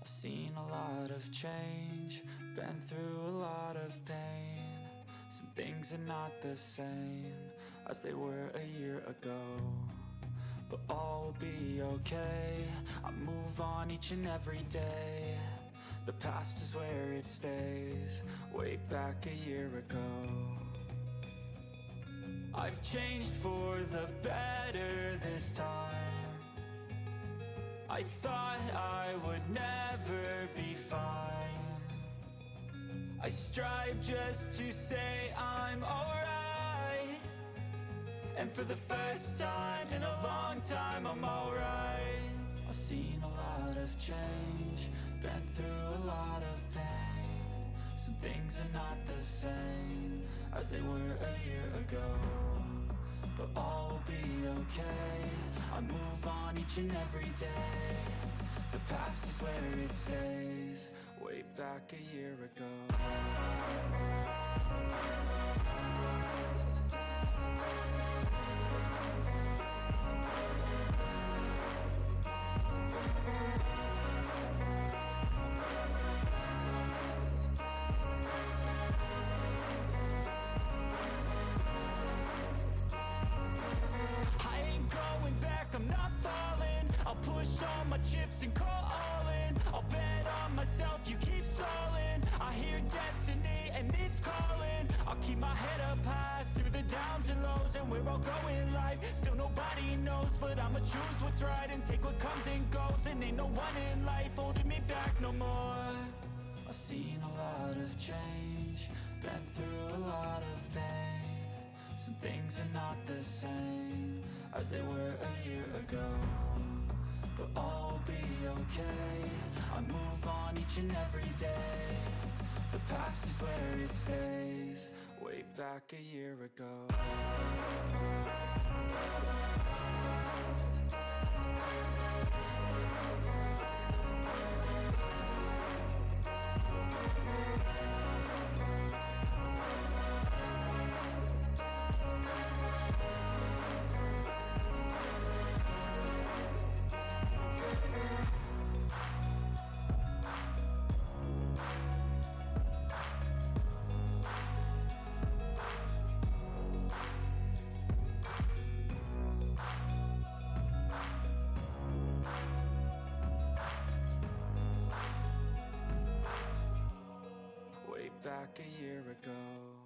I've seen a lot of change, been through a lot of pain. Some things are not the same as they were a year ago, but all will be okay. I move on each and every day. The past is where it stays, way back a year ago. I've changed for the better this time. I thought I would never be fine. I strive just to say I'm alright, and for the first time in a long time I'm alright. I've seen a lot of change, been through a lot of pain. Some things are not the same as they were a year ago, but all will be okay. I move on each and every day. The past is where it stays, way back a year ago. I'm not falling, I'll push all my chips and call all in. I'll bet on myself, you keep stalling. I hear destiny and it's calling. I'll keep my head up high through the downs and lows, and we're all going live. Still nobody knows, but I'ma choose what's right and take what comes and goes. And ain't no one in life holding me back no more. I've seen a lot of change, been through a lot of pain. Some things are not the same as they were a year ago, but all will be okay. I move on each and every day. The past is where it stays, way back a year ago. Back a year ago.